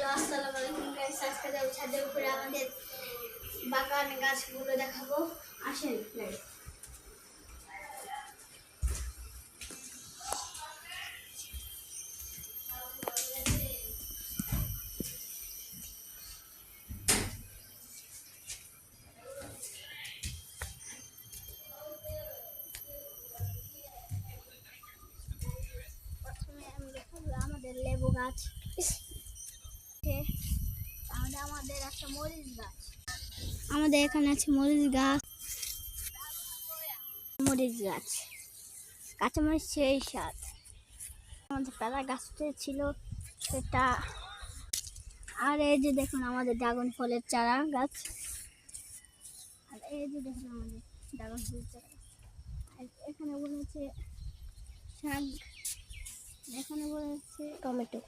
Hello আসসালামু আলাইকুম guys, আজকে যাব ছাদের উপরে আমাদের বাগান গাছগুলো দেখাবো। আসেন গাইস। প্রথমে আমি দেখাবো আমাদের লেবু গাছ, আমাদের একটা মরিচ গাছ, আমাদের এখানে আছে মরিচ গাছ, কাঁচামরিচ সেই স্বাদ। আমাদের প্যারা গাছটা ছিল সেটা। আর এই যে দেখুন আমাদের ড্রাগন ফলের চারা গাছ, আর এই যে দেখুন আমাদের ড্রাগন ফলের চারা। আর এখানে বলেছে শাক, এখানে বলেছে টমেটো।